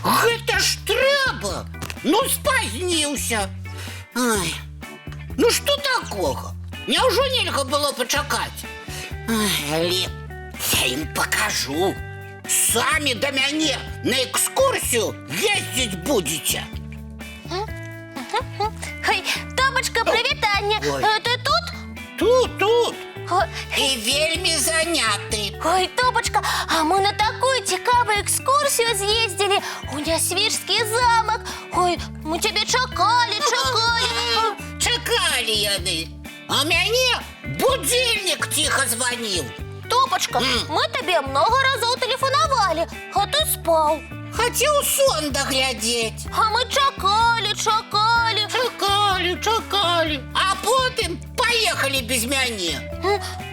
Гэта ж трэба! Ну, спазніўся. Ай, ну што такога? Няўжо нельга было пачакаць? Ай, але я ім пакажу. Самі да мяне на экскурсію ездзіць будзеце. Ой, Топачка, прывітанне. Ой. Ты тут? Тут. Ой, І вельмі заняты. ой, Топачка, а мы на такую цікавую экскурсію з'ездзілі у Нясвіжскі замак. Ой, мы цябе чакалі. Чакалі яны. А мяне будильник ціха званіў. Топачка, мы табе много разоў тэлефанавалі, а ты спаў. Хацеў сон даглядзець. А мы чакалі. Чакалі. А потым паехалі без мяне.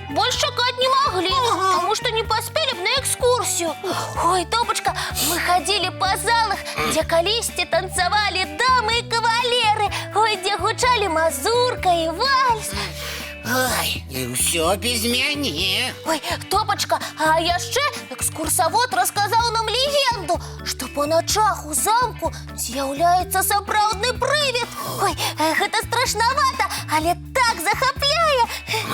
Больш чакаць не маглі, потому что не паспелі б на экскурсію. Ой, Топачка, мы хадзілі па залах, дзе калісьці танцавалі дамы і кавалеры. Ой, дзе гучалі мазурка і вальс. Ай, і ўсё без мяне. Ой, Топачка, а яшчэ экскурсавод расказаў нам легенду, што па начах у замку з'яўляецца сапраўдны прывід. Ой, гэта страшнавата, але так захапляе.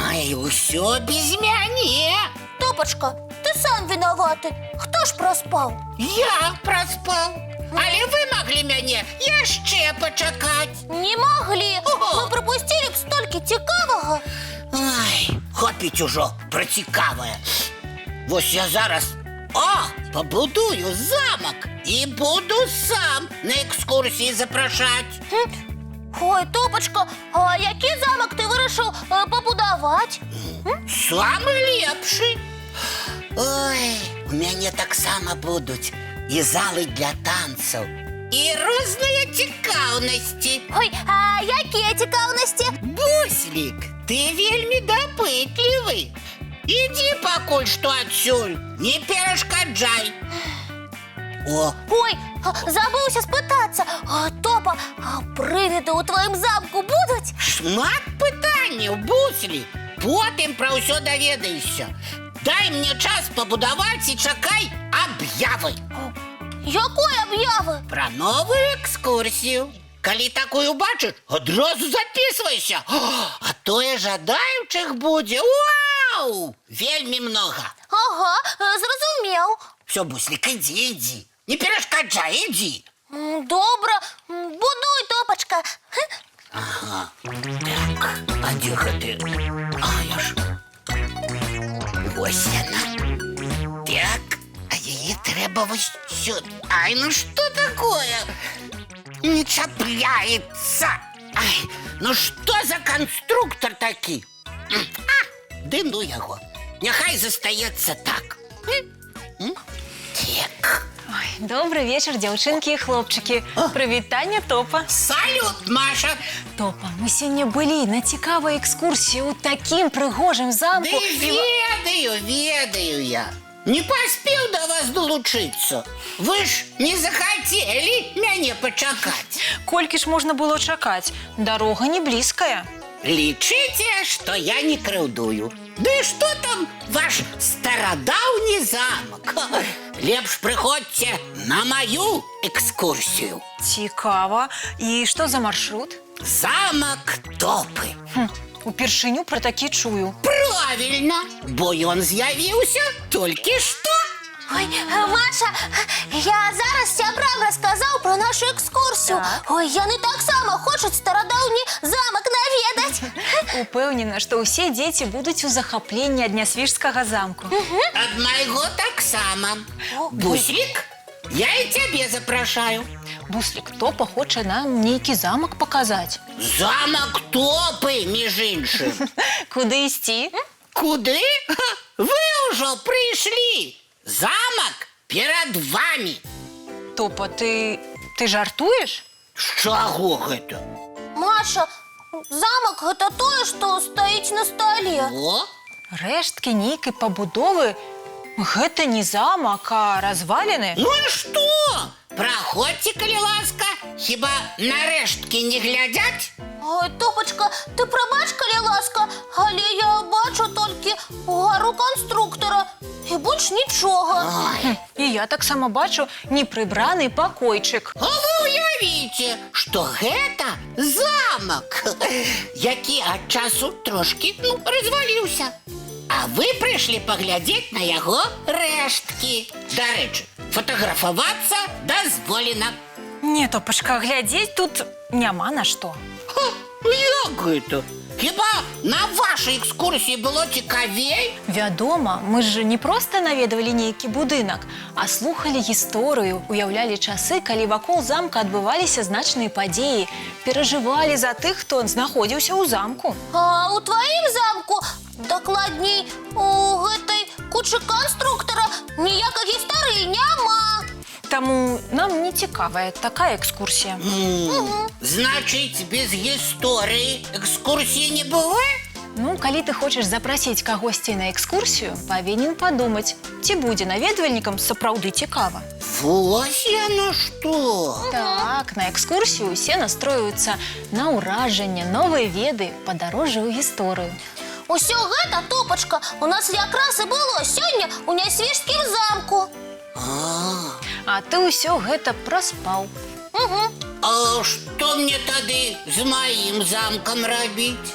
Ай, усё без мяне. Топачка, ты сам вінаваты. Хто ж праспаў? Я праспаў. Але вы маглі мяне яшчэ пачакаць. Не маглі. Ого. Мы прапусцілі б столькі цікавага. Ай, хопіць ужо пра цікавае. Вось я зараз пабудую замак і буду сам на экскурсіі запрашаць. Ой, Топачка, а які замак ты вырашыў пабудаваць? Самы лепшы. Ой, у мяне таксама будуць і залы для танцаў, і розныя цікаўнасці. Ой, а якія цікаўнасці? Буслік, ты вельмі дапытлівы. Ідзі пакуль што адсюль, не перашкаджай. Ой, забыўся спытацца. Топа, а прывіды ў тваім замку будуць? Шмат пытанняў, Буслік. Потым пра ўсё даведаешся. Дай мне час пабудаваць і чакай аб'явы. Якой аб'явы? Пра новую экскурсію. Калі такую бачыш, адразу записывайся. А тое жадаючых будзе, вау, вельмі многа. Ага, зразумеў. Всё, Буслік, ідзі. Не перашкаджай, ідзі. Добра, будуй, Топачка. Ага, так, а дзе гэты? А, я ж... Вось яна. Так, а яе трэба вось сюда. Ай, ну што такое? Не чапляецца. Ай, ну што за канструктор такі? Ды ну яго. Няхай застаецца так. Так. Ой, добрый вечер, дзяўчынкі і хлопчыкі. Прывітанне, Топа. Салют, Маша. Топа, мы сёння былі на цікавай экскурсіі ў такім прыгожым замку. Ды ведаю я. Не паспеў да вас далучыцца. Вы ж не захацелі мяне пачакаць. Колькі ж можна было чакаць? Дарога не блізкая. Лічыце, што я не крыўдую. Ды што там ваш старадаўні замак? Лепш прыходзьце на маю экскурсію. Цікава. І што за маршрут? Замак Топы. Упершыню пра такі чую. Правільна, бо ён з'явіўся толькі што. Ой, Маша, я зараз сябрам расказаў пра нашу экскурсію. Ой, яны таксама хочуць старадаўні замак наведаць. Упэўнена, што ўсе дзеці будуць у захапленні ад Нясвіжскага замку. Ад майго таксама. Буслік, я і цябе запрашаю. Буслік, Топа хоча нам нейкі замак паказаць. Замак Топы, між іншым. Куды ісці? Куды? Вы ўжо прыйшлі. Замак перад вамі. Топа, ты жартуеш? З чаго гэта? Маша, замак гэта тое, што стаіць на стале. О? Рэшткі нейкай пабудовы Гэта не замак, а развалины. Ну і што? Праходзьце, калі ласка. Хіба на рэшткі не глядзяць? Ой, Топачка, ты прабач, калі ласка, але я бачу толькі гару канструктара і больш нічога. Ой. І я таксама бачу непрыбраны пакойчык. А вы уявіце, што гэта замак, які ад часу трошкі разваліўся. А вы прыйшлі паглядзець на яго рэшткі. Дарэчы, фатаграфавацца дазволена. Не, Топачка, глядзець тут няма на што. Ха, як гэта? Хіба на вашай экскурсіі было цікавей? Вядома, мы ж не проста наведвалі нейкі будынак, а слухалі гісторыю, уяўлялі часы, калі вакол замка адбываліся значныя падзеі, перажывалі за тых, хто знаходзіўся ў замку. А ў тваім замку, дакладней, у гэтай кучы канструктара ніякай гісторыі няма. Таму нам не цікавая такая экскурсія. Значыць, без гісторыі экскурсіі не бывае? Ну, калі ты хочаш запрасіць кагосьці на экскурсію, павінен падумаць, ці будзе наведвальнікам сапраўды цікава. Вось яно што! Так, на экскурсію усе настроююцца на ўражанне, новыя веды, падарожжа ў гісторыю. Усё гэта, Топачка, у нас якраз і было сёння ў Нясвіжскім замку. А ты ўсё гэта праспаў. А што мне тады з маім замкам рабіць?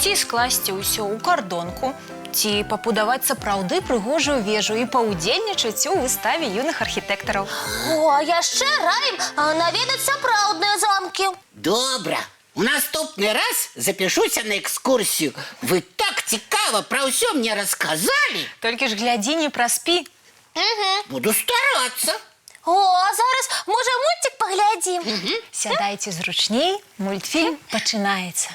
Ці скласці ўсё ў кардонку, ці пабудаваць сапраўды прыгожую вежу і паўдзельнічаць у выставе юных архітэктараў. О, а яшчэ раім наведаць сапраўдныя замкі. Добра, у наступны раз запішуся на экскурсію. Вы так цікава пра ўсё мне расказалі. Толькі ж глядзі, не праспі. Буду старацца. О, а зараз, можа, мульцік паглядзім? Сядайце зручней, мультфільм пачынаецца.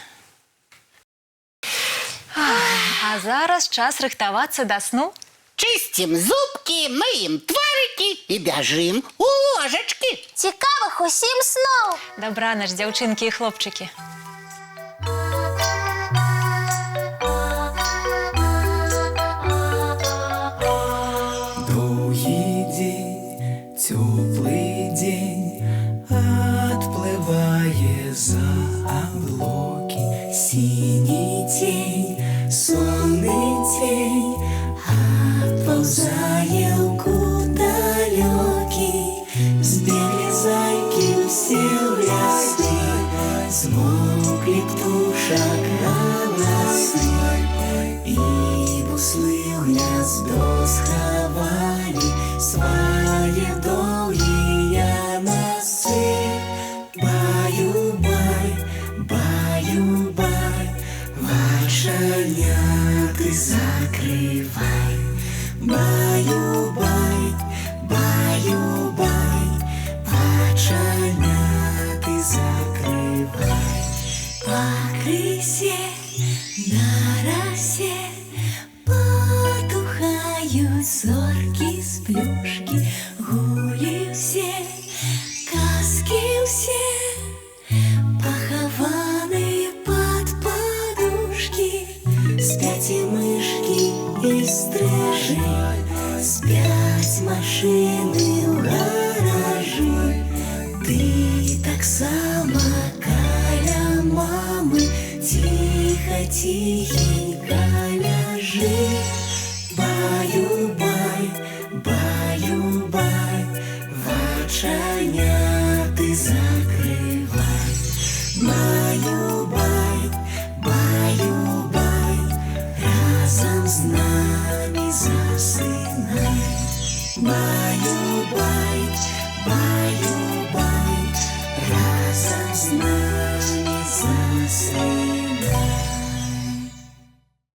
А зараз час рыхтавацца да сну. Чысцім зубкі, мыем тварыкі і бяжым у ложачкі. Цікавых усім сноў! Дабранач, дзяўчынкі і хлопчыкі. Теплый день отплывая за облаки, синий тень, сонный тень отползая куда далекий. Сбегли зайки все в леске, смолкли птушек голосы, и буслы в гнездо сховали свои долгие носы. Баю-бай, баю-бай, вошаняты закрывай. Баю-бай, баю-бай, вошаняты закрывай. По крысе на росе потухают зорки с плюшки, гули все, каски все, похованные под подушки. Спят и мышки, и стрижи, спят машины в гаражи. Ты так само каля мамы, тихо-тихенько ляжи. Баю-бай, баю-бай, вочаняты закрывай. Баю-бай, баю-бай, разом с нами засынай. Баю-бай, баю-бай.